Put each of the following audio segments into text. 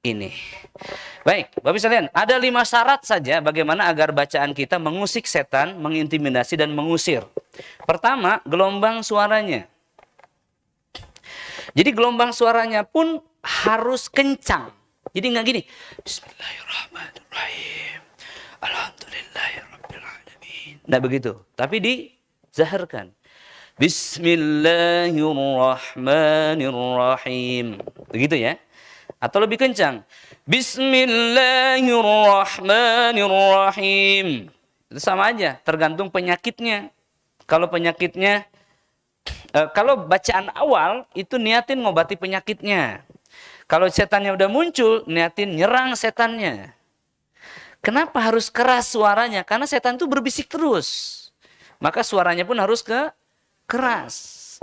ini. Baik, Bapak sekalian, ada 5 syarat saja bagaimana agar bacaan kita mengusik setan, mengintimidasi dan mengusir. Pertama, gelombang suaranya. Jadi gelombang suaranya pun harus kencang. Jadi nggak gini. Bismillahirrahmanirrahim. Alhamdulillahirrahmanirrahim. Nggak begitu. Tapi dizaharkan. Bismillahirrahmanirrahim. Begitu ya. Atau lebih kencang. Bismillahirrahmanirrahim. Itu sama aja. Tergantung penyakitnya. Kalau penyakitnya, kalau bacaan awal itu niatin ngobati penyakitnya. Kalau setannya udah muncul, niatin nyerang setannya. Kenapa harus keras suaranya? Karena setan itu berbisik terus. Maka suaranya pun harus keras.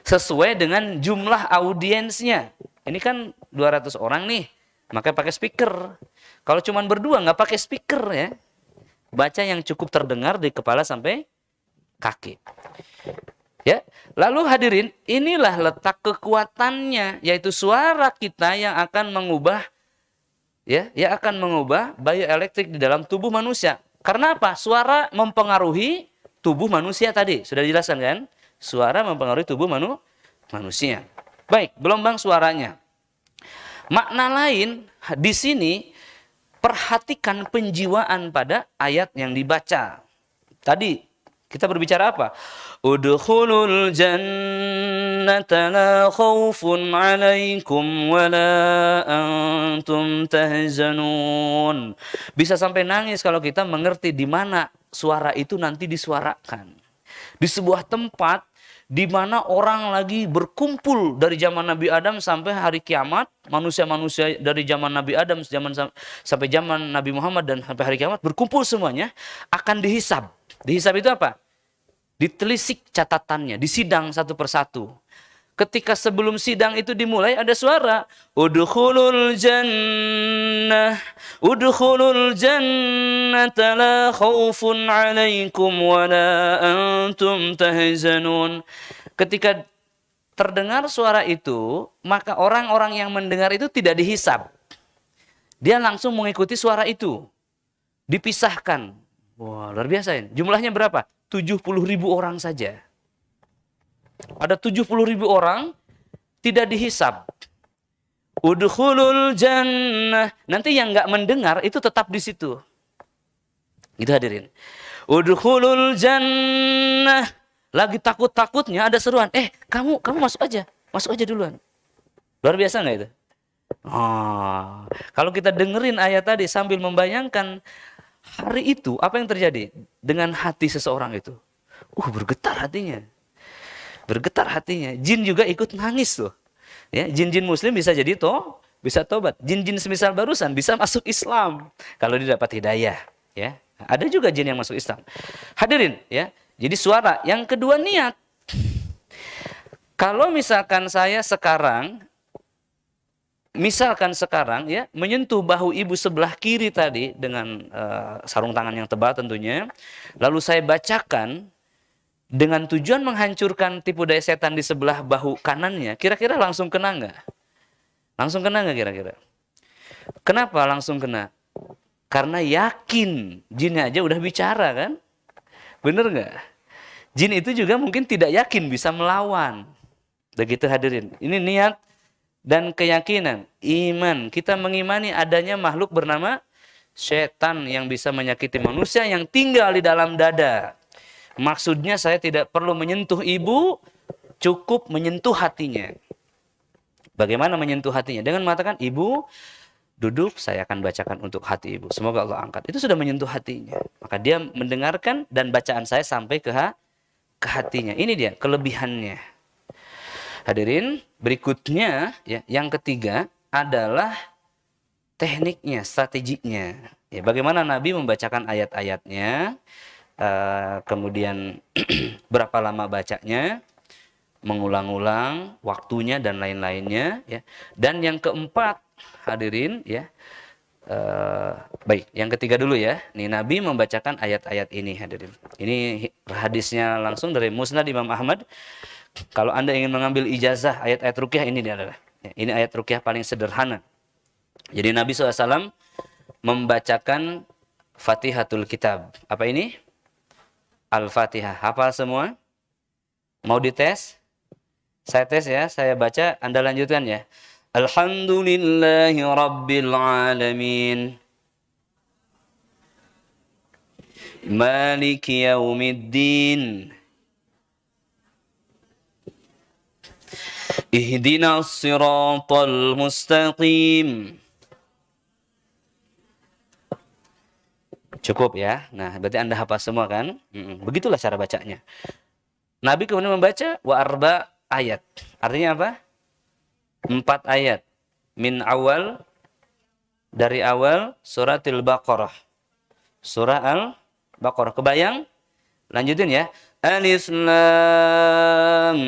Sesuai dengan jumlah audiensnya. Ini kan 200 orang nih. Maka pakai speaker. Kalau cuma berdua nggak pakai speaker ya. Baca yang cukup terdengar dari kepala sampai kaki. Ya, lalu hadirin, inilah letak kekuatannya, yaitu suara kita yang akan mengubah yang akan mengubah bioelektrik di dalam tubuh manusia. Karena apa? Suara mempengaruhi tubuh manusia tadi. Sudah dijelaskan kan? Suara mempengaruhi tubuh manusia. Baik, gelombang suaranya. Makna lain di sini, perhatikan penjiwaan pada ayat yang dibaca. Tadi kita berbicara apa? Udkhulul jannata la khaufun 'alaikum wa la antum tahzanun. Bisa sampai nangis kalau kita mengerti di mana suara itu nanti disuarakan. Di sebuah tempat di mana orang lagi berkumpul dari zaman Nabi Adam sampai hari kiamat, manusia-manusia dari zaman Nabi Adam sampai zaman Nabi Muhammad dan sampai hari kiamat berkumpul semuanya akan dihisab. Dihisab itu apa? Ditelisik catatannya, disidang satu persatu. Ketika sebelum sidang itu dimulai ada suara, udkhulul jannah, udkhulul jannata la khaufun 'alaikum wa la antum tahzanun. Ketika terdengar suara itu, maka orang-orang yang mendengar itu tidak dihisab. Dia langsung mengikuti suara itu. Dipisahkan. Wah, luar biasa ini. Jumlahnya berapa? 70.000 orang saja. Ada 70.000 orang tidak dihisab. Udkhulul jannah. Nanti yang nggak mendengar itu tetap di situ. Itu hadirin. Udkhulul jannah. Lagi takut-takutnya ada seruan. Kamu masuk aja. Masuk aja duluan. Luar biasa nggak itu? Kalau kita dengerin ayat tadi sambil membayangkan hari itu, apa yang terjadi dengan hati seseorang itu? Bergetar hatinya. Bergetar hatinya. Jin juga ikut nangis loh. Ya, jin-jin muslim bisa jadi bisa tobat. Jin-jin semisal barusan bisa masuk Islam kalau dia dapat hidayah, ya. Ada juga jin yang masuk Islam. Hadirin, ya. Jadi suara. Yang kedua niat. Kalau misalkan saya sekarang ya menyentuh bahu ibu sebelah kiri tadi dengan sarung tangan yang tebal tentunya, lalu saya bacakan dengan tujuan menghancurkan tipu daya setan di sebelah bahu kanannya, kira-kira langsung kena nggak? Langsung kena nggak kira-kira? Kenapa langsung kena? Karena yakin jinnya aja udah bicara kan? Bener nggak? Jin itu juga mungkin tidak yakin bisa melawan. Begitu hadirin. Ini niat dan keyakinan, iman. Kita mengimani adanya makhluk bernama setan yang bisa menyakiti manusia yang tinggal di dalam dada. Maksudnya saya tidak perlu menyentuh ibu, cukup menyentuh hatinya. Bagaimana menyentuh hatinya? Dengan mengatakan, ibu duduk, saya akan bacakan untuk hati ibu. Semoga Allah angkat. Itu sudah menyentuh hatinya. Maka dia mendengarkan dan bacaan saya sampai ke hatinya. Ini dia kelebihannya. Hadirin, berikutnya ya, yang ketiga adalah tekniknya, strateginya. Ya, bagaimana Nabi membacakan ayat-ayatnya, kemudian berapa lama bacanya, mengulang-ulang, waktunya dan lain-lainnya. Ya. Dan yang keempat, hadirin, ya. Baik, yang ketiga dulu ya. Nih Nabi membacakan ayat-ayat ini, hadirin. Ini hadisnya langsung dari Musnad Imam Ahmad. Kalau Anda ingin mengambil ijazah ayat-ayat ruqyah ini adalah. Ini ayat ruqyah paling sederhana. Jadi Nabi SAW membacakan Fatihatul Kitab. Apa ini? Al-Fatihah. Hafal semua? Mau dites? Saya tes ya, saya baca, Anda lanjutkan ya. Alhamdulillahi Rabbil Alamin. Maliki Yaumiddin. Ihdinas siratal mustaqim. Cukup ya. Nah, berarti Anda hafal semua kan? Begitulah cara bacanya. Nabi kemudian membaca wa arba ayat. Artinya apa? 4 ayat. Min awal, dari awal suratil Baqarah. Surah Al-Baqarah. Kebayang? Lanjutin ya. Alif Lam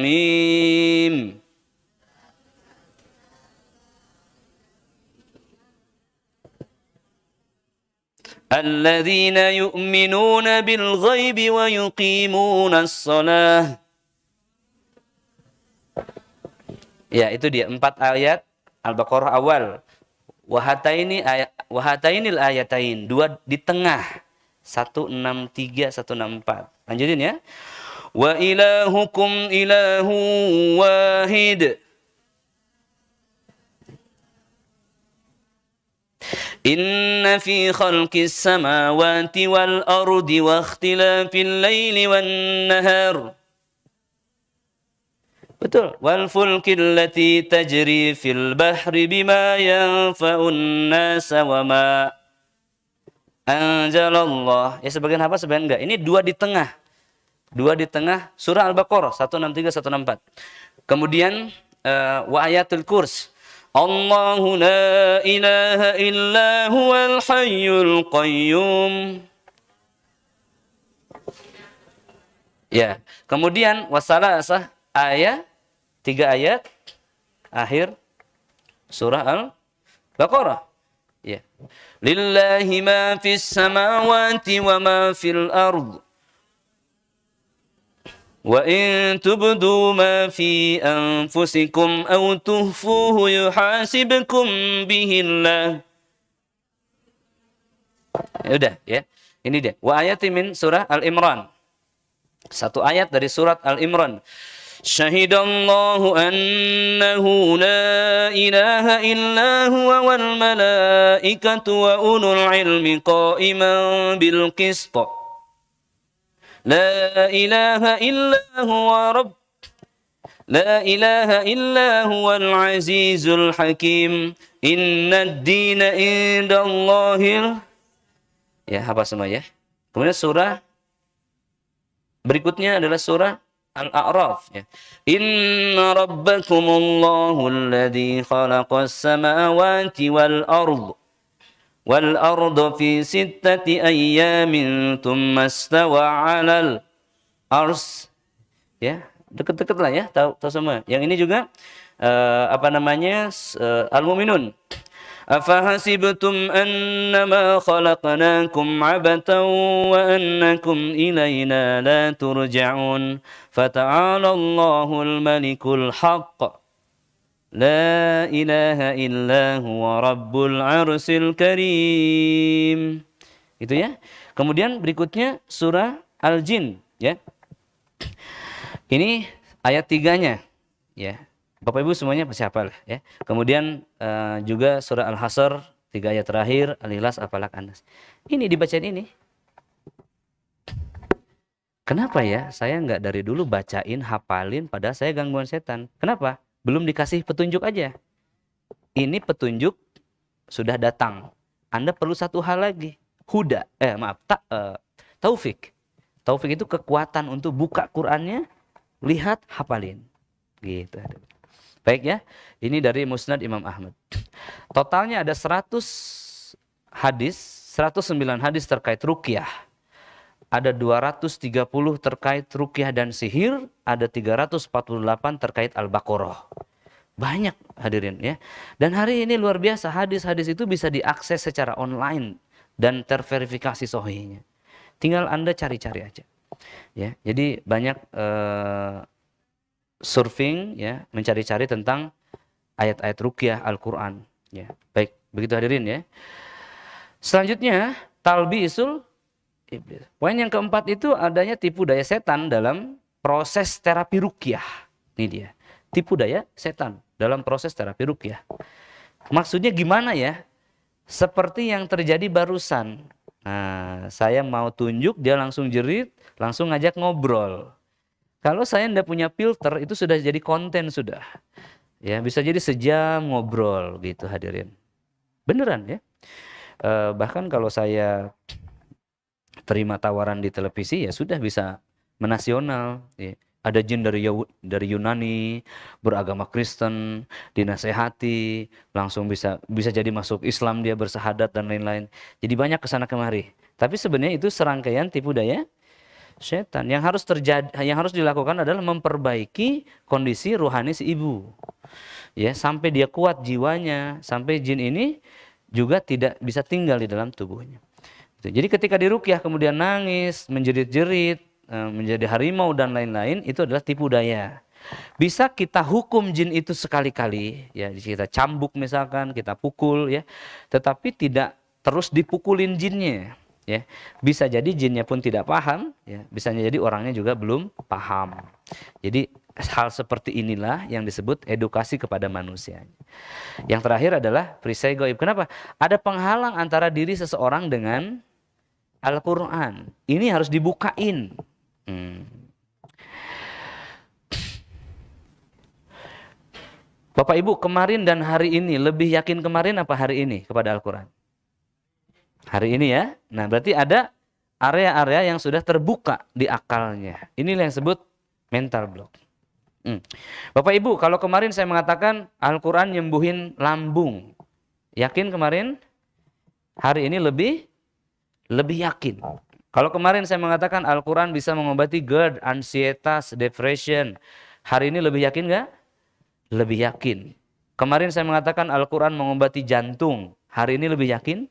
Mim. Alladzina yu'minuna bil ghaibi wa yuqimuna as-salah. Ya, itu dia 4 ayat Al-Baqarah awal. Wahatainil ayatain, 2 di tengah. 163, 164. Lanjutin ya. Wa ilahukum ilahu wahid. Inna fi khalqis samawati wal ardi wa ikhtilafil laili wan nahar. Betul. Wal fulkil lati tajri fil bahri bima yanfa'un nasa wa ma anzalallah. Ya sebagian apa sebagian enggak. Ini 2 di tengah. 2 di tengah surah Al-Baqarah 163 164. Kemudian wa ayatul kurs. Allahu la ilaha illa huwal hayyul qayyum. Ya, kemudian wasalasah ayat 3 ayat akhir surah Al-Baqarah. Ya. Lillahi ma fis samawati wa ma fil ard. Wa in tubdu ma fi anfusikum aw tuhfuhu yuhasibkum bihillah. Udah ya. Ini dia. Wa ayatin min surah Al-Imran. 1 ayat dari surat Al-Imran. Syahidallahu annahu la ilaha illa huwa wal malaikatu wa ulul ilmi qa'iman bil qist. La ilaha illa huwal azizul hakim. Innad dina indallahil. Ya, apa semua ya. Kemudian surah berikutnya adalah surah Al-A'raf ya. Inna rabbakumullahu alladhi khalaqas samawati wal arda fi 6 ayyamin thumma istawa 'alal ars. Ya, dekat-dekat lah ya, tahu semua. Yang ini juga Al-Mu'minun. Afahasibtum annama khalaqnakum 'abatan wa annakum ilayna la turja'un. Fata'ala Allahul malikul haqq. La ilaha illa huwa rabbul arsil karim. Itu ya. Kemudian berikutnya surah Al-Jin ya. Ini ayat 3-nya ya. Bapak Ibu semuanya pasti hafal ya. Kemudian juga surah Al-Hasr 3 ayat terakhir, Al-Ikhlas, Al-Falaq, An-Nas. Ini dibacain ini. Kenapa ya saya nggak dari dulu bacain, hafalin, padahal saya gangguan setan? Kenapa? Belum dikasih petunjuk aja. Ini petunjuk sudah datang. Anda perlu satu hal lagi. Taufik. Taufik itu kekuatan untuk buka Qur'annya, lihat, hafalin. Gitu. Baik ya. Ini dari Musnad Imam Ahmad. Totalnya ada 100 hadis, 109 hadis terkait ruqyah. Ada 230 terkait ruqyah dan sihir, ada 348 terkait Al-Baqarah. Banyak hadirin ya. Dan hari ini luar biasa, hadis-hadis itu bisa diakses secara online dan terverifikasi sahihnya. Tinggal Anda cari-cari aja. Ya, jadi banyak surfing ya, mencari-cari tentang ayat-ayat ruqyah Al-Qur'an Ya, baik, begitu hadirin ya. Selanjutnya, talbisul iblis. Poin yang keempat itu adanya tipu daya setan dalam proses terapi ruqyah. Ini dia, tipu daya setan dalam proses terapi ruqyah. Maksudnya gimana ya? Seperti yang terjadi barusan. Nah, saya mau tunjuk, dia langsung jerit, langsung ngajak ngobrol. Kalau saya tidak punya filter, itu sudah jadi konten sudah. Ya, bisa jadi sejam ngobrol gitu hadirin. Beneran ya. Bahkan kalau saya terima tawaran di televisi ya sudah bisa menasional. Ya. Ada jin dari Yunani, beragama Kristen, dinasehati, langsung bisa jadi masuk Islam, dia bersahadat dan lain-lain. Jadi banyak kesana kemari. Tapi sebenarnya itu serangkaian tipu daya setan. Yang harus dilakukan adalah memperbaiki kondisi rohani si ibu. Ya, sampai dia kuat jiwanya, sampai jin ini juga tidak bisa tinggal di dalam tubuhnya. Jadi ketika diruqyah kemudian nangis, menjerit-jerit, menjadi harimau dan lain-lain, itu adalah tipu daya. Bisa kita hukum jin itu sekali-kali, ya, kita cambuk misalkan, kita pukul, ya, tetapi tidak terus dipukulin jinnya. Ya, bisa jadi jinnya pun tidak paham, ya, bisa jadi orangnya juga belum paham. Jadi hal seperti inilah yang disebut edukasi kepada manusia. Yang terakhir adalah perisai gaib. Kenapa? Ada penghalang antara diri seseorang dengan Al-Quran. Ini harus dibukain. Bapak Ibu, kemarin dan hari ini lebih yakin kemarin apa hari ini kepada Al-Quran? Hari ini ya. Nah, berarti ada area-area yang sudah terbuka di akalnya. Inilah yang disebut mental block. Bapak Ibu, kalau kemarin saya mengatakan Al-Quran nyembuhin lambung, yakin kemarin? Hari ini lebih yakin. Kalau kemarin saya mengatakan Al-Quran bisa mengobati GERD, ansietas, depression, hari ini lebih yakin nggak? Lebih yakin. Kemarin saya mengatakan Al-Quran mengobati jantung, hari ini lebih yakin?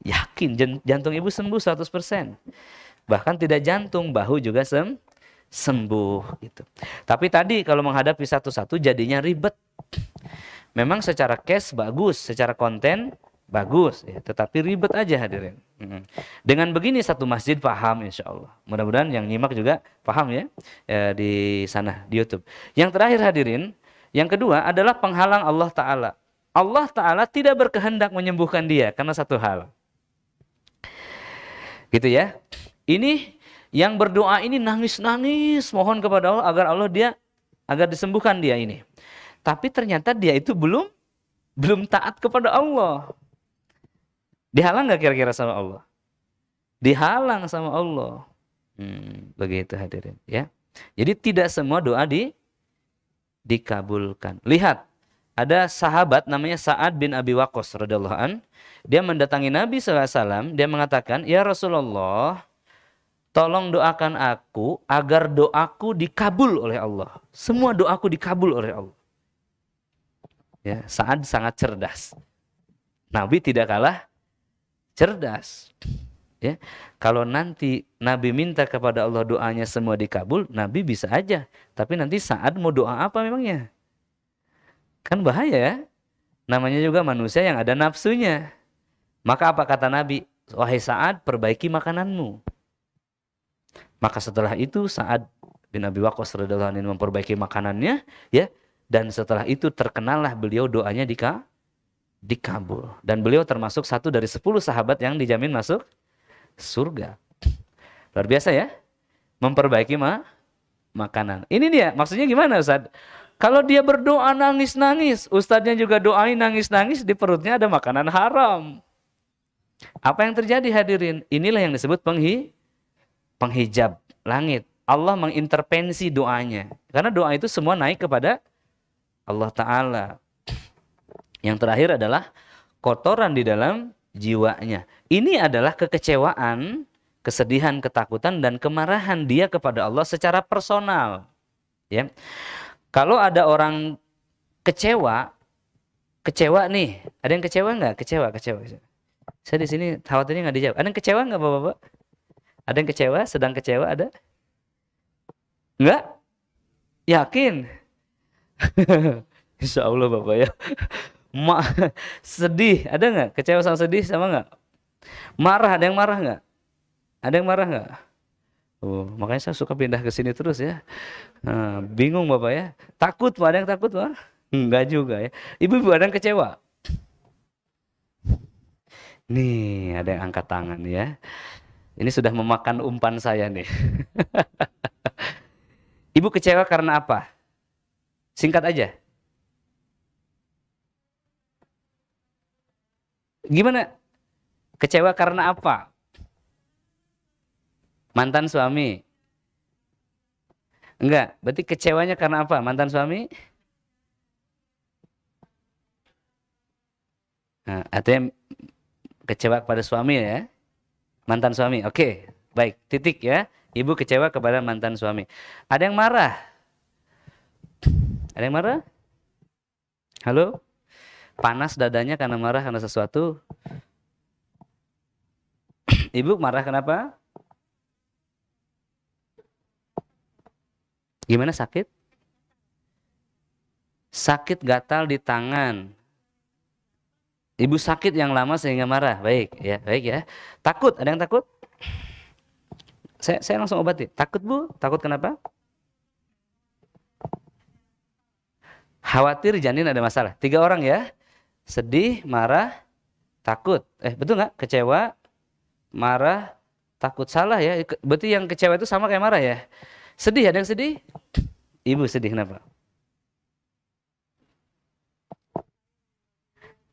Yakin, jantung ibu sembuh 100%. Bahkan tidak jantung, bahu juga sembuh gitu. Tapi tadi kalau menghadapi satu-satu jadinya ribet. Memang secara case bagus, secara konten bagus, ya, tetapi ribet aja hadirin. Dengan begini satu masjid paham insya Allah. Mudah-mudahan yang nyimak juga paham ya, di sana di YouTube. Yang terakhir hadirin, yang kedua adalah penghalang Allah Ta'ala. Allah Ta'ala tidak berkehendak menyembuhkan dia karena satu hal. Gitu ya. Ini yang berdoa ini nangis-nangis mohon kepada Allah agar disembuhkan dia ini. Tapi ternyata dia itu belum taat kepada Allah. Dihalang nggak kira-kira sama Allah? Dihalang sama Allah. Begitu hadirin ya. Jadi tidak semua doa dikabulkan. Lihat, ada sahabat namanya Sa'ad bin Abi Waqqas radhiyallahu an. Dia mendatangi Nabi SAW, dia mengatakan, "Ya Rasulullah, tolong doakan aku agar doaku dikabul oleh Allah. Semua doaku dikabul oleh Allah." Ya, Sa'ad sangat cerdas. Nabi tidak kalah cerdas. Ya, kalau nanti Nabi minta kepada Allah doanya semua dikabul, Nabi bisa aja. Tapi nanti Sa'ad mau doa apa memangnya? Kan bahaya ya. Namanya juga manusia yang ada nafsunya. Maka apa kata Nabi? "Wahai Sa'ad, perbaiki makananmu." Maka setelah itu Sa'ad bin Abi Waqqas radhiyallahu anhu memperbaiki makanannya, ya. Dan setelah itu terkenallah beliau doanya dikabul. Dan beliau termasuk satu dari 10 sahabat yang dijamin masuk surga. Luar biasa ya. Memperbaiki makanan. Ini dia, maksudnya gimana Ustaz? Kalau dia berdoa nangis-nangis, Ustadznya juga doain nangis-nangis, di perutnya ada makanan haram. Apa yang terjadi hadirin? Inilah yang disebut penghijab langit. Allah mengintervensi doanya. Karena doa itu semua naik kepada Allah Ta'ala. Yang terakhir adalah kotoran di dalam jiwanya. Ini adalah kekecewaan, kesedihan, ketakutan, dan kemarahan dia kepada Allah secara personal. Ya. Kalau ada orang kecewa nih, ada yang kecewa nggak? Kecewa. Saya di sini khawatirnya nggak dijawab. Ada yang kecewa nggak Bapak-bapak? Ada yang kecewa? Sedang kecewa ada? Nggak? Yakin? Insya Allah Bapak ya. Ma sedih, ada nggak? Kecewa sama sedih sama nggak? Marah, ada yang marah nggak? Ada yang marah nggak? Oh, makanya saya suka pindah ke sini terus ya. Nah, bingung Bapak ya. Takut, Pak, ada yang takut, Pak? Enggak juga ya. Ibu-ibu ada yang kecewa? Nih, ada yang angkat tangan ya. Ini sudah memakan umpan saya nih. Ibu kecewa karena apa? Singkat aja. Gimana? Kecewa karena apa? Mantan suami? Enggak, berarti kecewanya karena apa? Mantan suami? Nah, artinya kecewa kepada suami ya? Mantan suami. Oke, baik. Titik ya. Ibu kecewa kepada mantan suami. Ada yang marah? Ada yang marah? Halo? Panas dadanya karena marah karena sesuatu? Ibu marah kenapa? Gimana, sakit? Sakit gatal di tangan. Ibu sakit yang lama sehingga marah. Baik ya, baik ya. Takut, ada yang takut? Saya langsung obati. Takut Bu? Takut kenapa? Khawatir janin ada masalah. 3 orang ya. Sedih, marah, takut. Betul nggak? Kecewa, marah, takut. Salah ya. Berarti yang kecewa itu sama kayak marah ya. Sedih, ada yang sedih? Ibu sedih kenapa?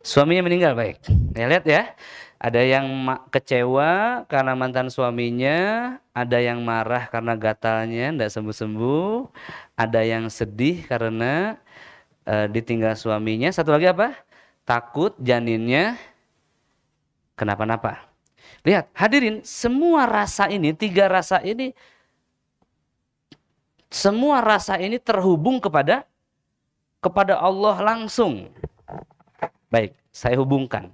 Suaminya meninggal, baik. Ya, lihat ya. Ada yang kecewa karena mantan suaminya, ada yang marah karena gatalnya tidak sembuh-sembuh, ada yang sedih karena ditinggal suaminya. Satu lagi apa? Takut janinnya kenapa-napa. Lihat, hadirin, semua rasa ini, 3 rasa ini, semua rasa ini terhubung kepada Allah langsung. Baik, saya hubungkan.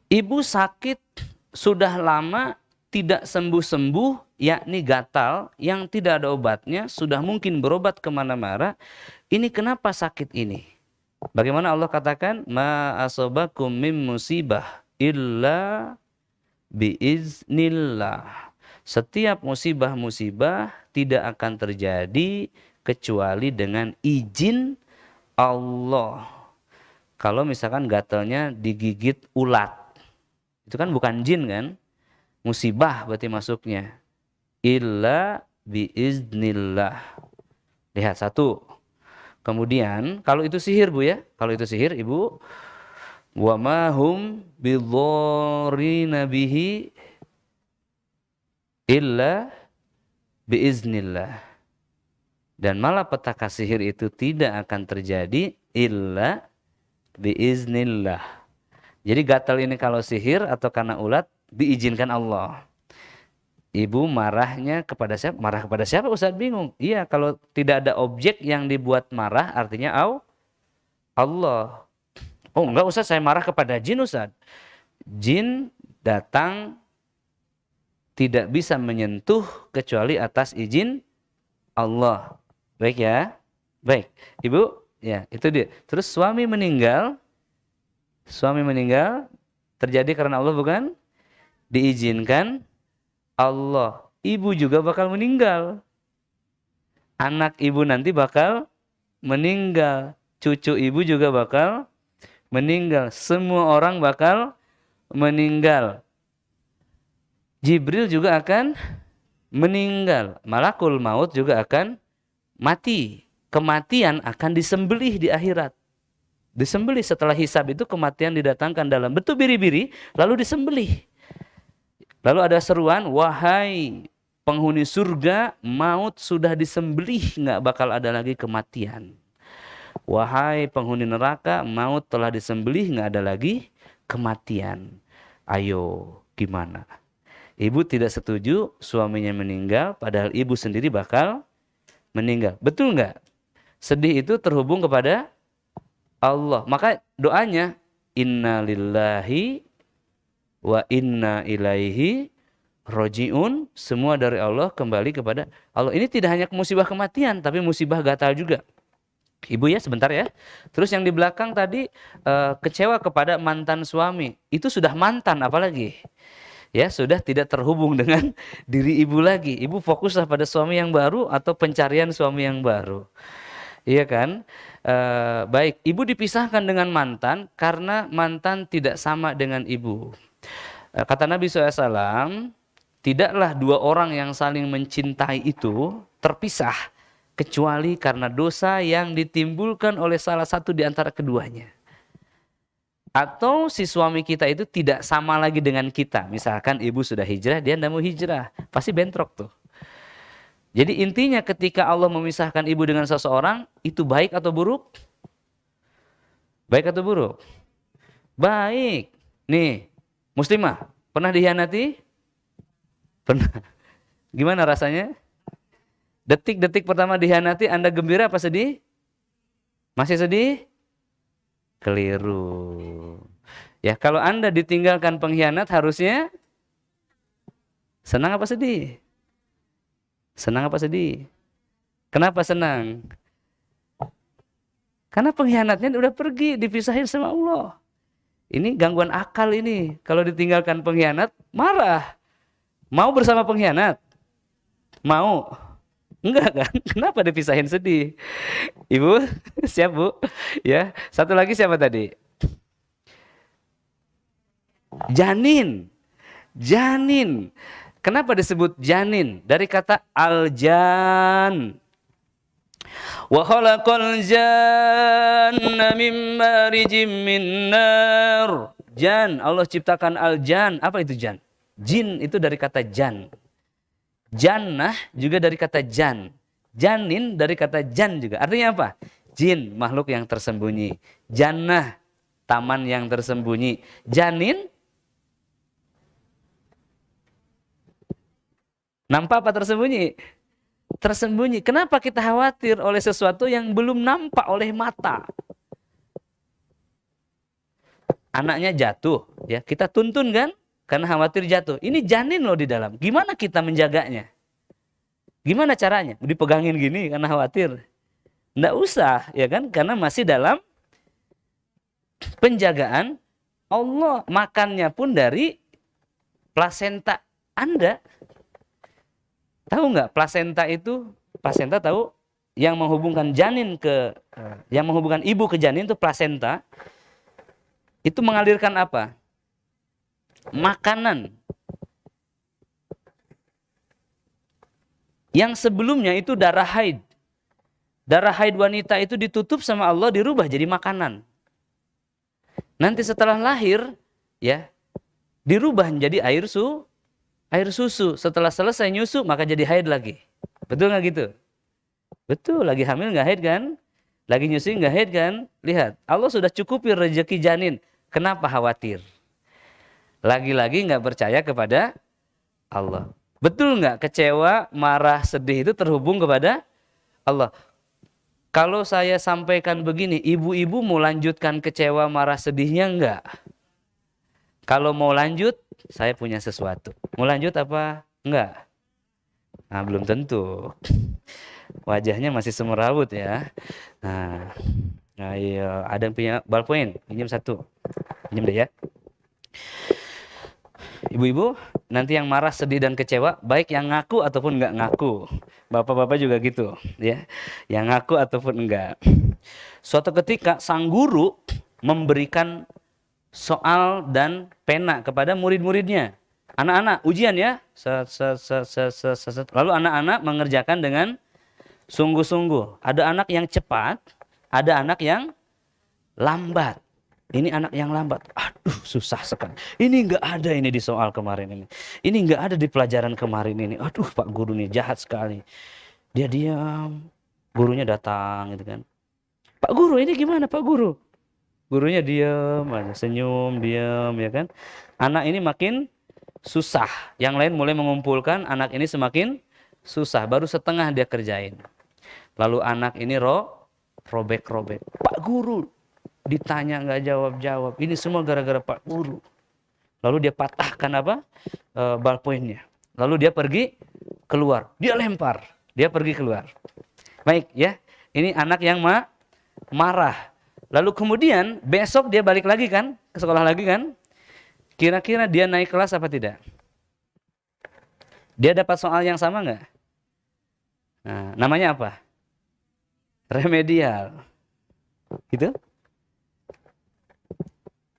Ibu sakit sudah lama tidak sembuh-sembuh, yakni gatal yang tidak ada obatnya, sudah mungkin berobat kemana-mana. Ini kenapa sakit ini? Bagaimana Allah katakan, ma asobakum mim musibah illa biiznillah. Setiap musibah-musibah tidak akan terjadi kecuali dengan izin Allah. Kalau misalkan gatalnya digigit ulat, itu kan bukan jin kan? Musibah berarti masuknya. Illa biiznillah. Lihat, 1. Kemudian kalau itu sihir Bu ya, kalau itu sihir Ibu, wa ma hum bidzarrina bihi illa biiznillah. Dan malapetaka sihir itu tidak akan terjadi illa biiznillah. Jadi gatal ini kalau sihir atau karena ulat diizinkan Allah. Ibu marahnya kepada siapa? Marah kepada siapa? Ustaz bingung. Iya, kalau tidak ada objek yang dibuat marah artinya Allah. Oh enggak Ustaz, saya marah kepada jin Ustaz. Jin datang tidak bisa menyentuh kecuali atas izin Allah. Baik ya. Baik. Ibu, ya itu dia. Terus suami meninggal terjadi karena Allah bukan? Diizinkan Allah. Ibu juga bakal meninggal. Anak ibu nanti bakal meninggal. Cucu ibu juga bakal meninggal. Semua orang bakal meninggal. Jibril juga akan meninggal. Malakul maut juga akan mati. Kematian akan disembelih di akhirat. Disembelih setelah hisab itu, kematian didatangkan dalam bentuk biri-biri lalu disembelih. Lalu ada seruan, wahai penghuni surga, maut sudah disembelih, nggak bakal ada lagi kematian. Wahai penghuni neraka, maut telah disembelih, nggak ada lagi kematian. Ayo, gimana? Ibu tidak setuju suaminya meninggal, padahal ibu sendiri bakal meninggal. Betul nggak? Sedih itu terhubung kepada Allah. Maka doanya, inna lillahi wa inna ilaihi roji'un. Semua dari Allah, kembali kepada Allah. Ini tidak hanya musibah kematian, tapi musibah gatal juga. Ibu ya, sebentar ya. Terus yang di belakang tadi kecewa kepada mantan suami. Itu sudah mantan apalagi. Ya, sudah tidak terhubung dengan diri ibu lagi. Ibu fokuslah pada suami yang baru atau pencarian suami yang baru. Iya kan? Baik, ibu dipisahkan dengan mantan karena mantan tidak sama dengan ibu. Kata Nabi SAW, tidaklah dua orang yang saling mencintai itu terpisah kecuali karena dosa yang ditimbulkan oleh salah satu di antara keduanya. Atau si suami kita itu tidak sama lagi dengan kita. Misalkan ibu sudah hijrah, dia tidak mau hijrah. Pasti bentrok tuh. Jadi intinya ketika Allah memisahkan ibu dengan seseorang, itu baik atau buruk? Baik atau buruk? Baik. Nih, muslimah, pernah dikhianati? Pernah. Gimana rasanya? Detik-detik pertama dikhianati, Anda gembira apa sedih? Masih sedih? Keliru. Ya, kalau Anda ditinggalkan pengkhianat harusnya senang apa sedih? Senang apa sedih? Kenapa senang? Karena pengkhianatnya udah pergi, dipisahin sama Allah. Ini gangguan akal ini. Kalau ditinggalkan pengkhianat, marah. Mau bersama pengkhianat? Mau? Enggak kan? Kenapa dipisahin sedih? Ibu, siap Bu? Ya, satu lagi siapa tadi? Janin. Janin. Kenapa disebut janin? Dari kata aljan. Wa khalaqal janna min marijim min nar. Jan, Allah ciptakan aljan. Apa itu jan? Jin itu dari kata jan. Jannah juga dari kata jan. Janin dari kata jan juga. Artinya apa? Jin, makhluk yang tersembunyi. Jannah, taman yang tersembunyi. Janin, nampak apa tersembunyi? Tersembunyi. Kenapa kita khawatir oleh sesuatu yang belum nampak oleh mata? Anaknya jatuh, ya kita tuntun kan? Karena khawatir jatuh. Ini janin loh di dalam. Gimana kita menjaganya? Gimana caranya? Dipegangin gini karena khawatir? Nggak usah, ya kan? Karena masih dalam penjagaan Allah. Makannya pun dari plasenta Anda. Tahu nggak plasenta itu? Plasenta tahu? Yang menghubungkan janin yang menghubungkan ibu ke janin itu plasenta. Itu mengalirkan apa? Makanan. Yang sebelumnya itu darah haid. Darah haid wanita itu ditutup sama Allah, dirubah jadi makanan. Nanti setelah lahir, ya, dirubah menjadi air susu. Setelah selesai nyusu, maka jadi haid lagi. Betul nggak gitu? Betul, lagi hamil nggak haid kan? Lagi nyusu nggak haid kan? Lihat, Allah sudah cukupi rezeki janin. Kenapa khawatir? Lagi-lagi nggak percaya kepada Allah. Betul nggak? Kecewa, marah, sedih itu terhubung kepada Allah. Kalau saya sampaikan begini, ibu-ibu mau lanjutkan kecewa, marah, sedihnya enggak? Kalau mau lanjut, saya punya sesuatu. Mau lanjut apa? Enggak? Nah, belum tentu. Wajahnya masih semerawut ya. Nah, iya. Ada yang punya ballpoint? Pinjam satu. Pinjam deh ya. Ibu-ibu, nanti yang marah, sedih, dan kecewa, baik yang ngaku ataupun enggak ngaku. Bapak-bapak juga gitu, ya. Yang ngaku ataupun enggak. Suatu ketika sang guru memberikan soal dan pena kepada murid-muridnya. Anak-anak, ujian ya. Lalu anak-anak mengerjakan dengan sungguh-sungguh. Ada anak yang cepat, ada anak yang lambat. Ini anak yang lambat. Aduh, susah sekali. Ini nggak ada ini di soal kemarin ini. Ini nggak ada di pelajaran kemarin ini. Aduh, Pak Guru nih jahat sekali. Dia diam. Gurunya datang gitu kan. Pak Guru, ini gimana Pak Guru? Gurunya diam, senyum, diam, ya kan. Anak ini makin susah. Yang lain mulai mengumpulkan, anak ini semakin susah. Baru setengah dia kerjain. Lalu anak ini robek-robek. Pak Guru, ditanya nggak jawab-jawab. Ini semua gara-gara Pak Guru. Lalu dia patahkan apa? Ballpointnya. Lalu dia pergi keluar. Dia lempar. Dia pergi keluar. Baik ya. Ini anak yang marah. Lalu kemudian besok dia balik lagi kan, ke sekolah lagi kan. Kira-kira dia naik kelas apa tidak? Dia dapat soal yang sama nggak? Nah, namanya apa? Remedial. Gitu?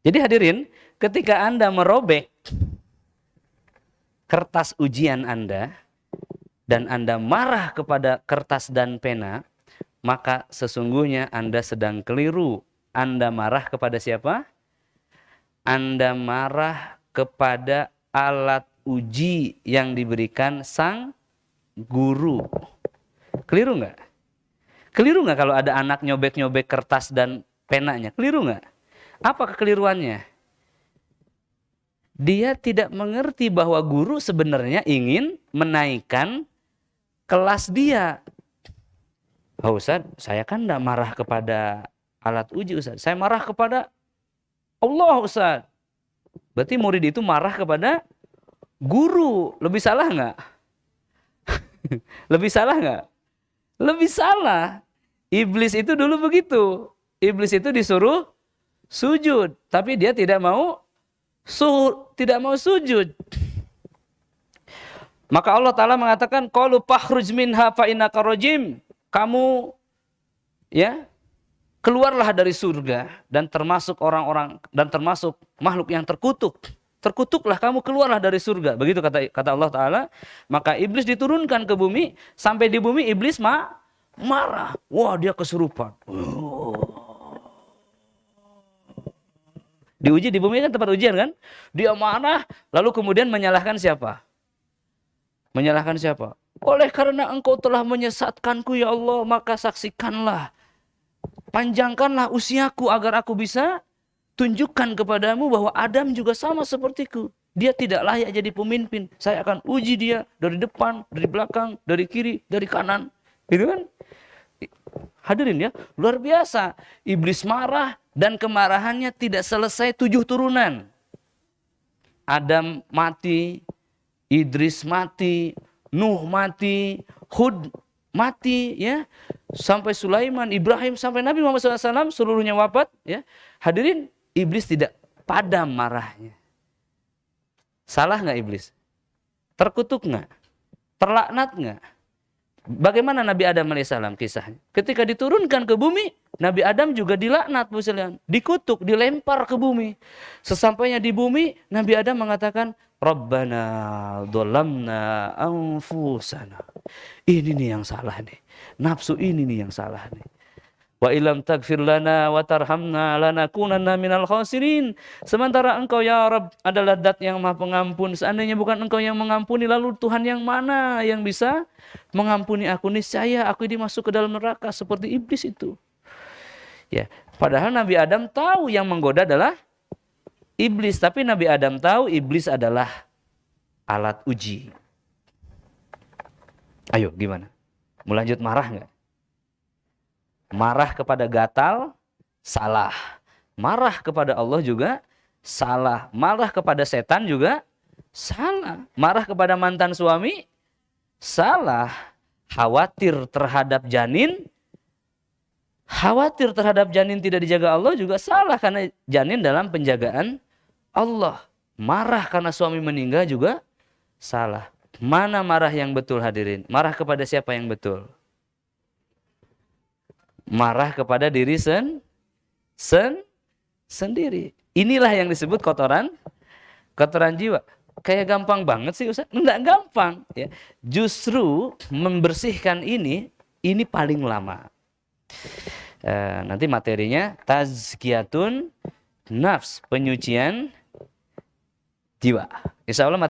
Jadi hadirin, ketika Anda merobek kertas ujian Anda, dan Anda marah kepada kertas dan pena, maka sesungguhnya Anda sedang keliru. Anda marah kepada siapa? Anda marah kepada alat uji yang diberikan sang guru. Keliru nggak? Keliru nggak kalau ada anak nyobek-nyobek kertas dan penanya? Keliru nggak? Apa kekeliruannya? Dia tidak mengerti bahwa guru sebenarnya ingin menaikkan kelas dia. Oh Ustaz, saya kan tidak marah kepada alat uji Ustaz. Saya marah kepada Allah Ustaz. Berarti murid itu marah kepada guru. Lebih salah nggak? Lebih salah nggak? Lebih salah. Iblis itu dulu begitu. Iblis itu disuruh sujud. Tapi dia tidak mau sujud. Maka Allah Ta'ala mengatakan, qalu fakhruj minha fa innaka rajim. Kamu ya keluarlah dari surga dan termasuk orang-orang dan termasuk makhluk yang terkutuk. Terkutuklah kamu, keluarlah dari surga. Begitu kata Allah Ta'ala. Maka iblis diturunkan ke bumi. Sampai di bumi iblis marah. Wah, dia kesurupan. Diuji di bumi kan tempat ujian kan? Dia marah, lalu kemudian menyalahkan siapa? Menyalahkan siapa? Oleh karena engkau telah menyesatkanku ya Allah, maka saksikanlah. Panjangkanlah usiaku agar aku bisa tunjukkan kepadamu bahwa Adam juga sama sepertiku. Dia tidak layak jadi pemimpin. Saya akan uji dia dari depan, dari belakang, dari kiri, dari kanan. Gitu kan? Hadirin ya, luar biasa. Iblis marah dan kemarahannya tidak selesai 7 turunan. Adam mati, Idris mati, Nuh mati, Hud mati, ya, sampai Sulaiman, Ibrahim, sampai Nabi Muhammad SAW seluruhnya wafat. Ya, hadirin, iblis tidak padam marahnya. Salah nggak iblis? Terkutuk nggak? Terlaknat nggak? Bagaimana Nabi Adam alaihissalam kisahnya? Ketika diturunkan ke bumi, Nabi Adam juga dilaknat, dikutuk, dilempar ke bumi. Sesampainya di bumi, Nabi Adam mengatakan, Rabbana dzalamna anfusana. Ini nih yang salah nih. Nafsu ini nih yang salah nih. Wa illam taghfir lana wa tarhamna lanakunanna minal khasirin. Sementara engkau ya Rabb adalah zat yang maha pengampun. Seandainya bukan engkau yang mengampuni, lalu Tuhan yang mana yang bisa mengampuni aku? Niscaya aku dimasuk ke dalam neraka seperti iblis itu. Ya, padahal Nabi Adam tahu yang menggoda adalah iblis, tapi Nabi Adam tahu iblis adalah alat uji. Ayo, gimana? Mau lanjut marah nggak? Marah kepada gatal, salah. Marah kepada Allah juga salah. Marah kepada setan juga salah. Marah kepada mantan suami, salah. Khawatir terhadap janin tidak dijaga Allah juga salah, karena janin dalam penjagaan Allah. Marah karena suami meninggal juga salah. Mana marah yang betul hadirin? Marah kepada siapa yang betul? Marah kepada diri sendiri. Inilah yang disebut kotoran jiwa. Kayak gampang banget sih Ustaz? Enggak gampang ya. Justru membersihkan ini paling lama. Nanti materinya tazkiyatun nafs, penyucian jiwa. Insya Allah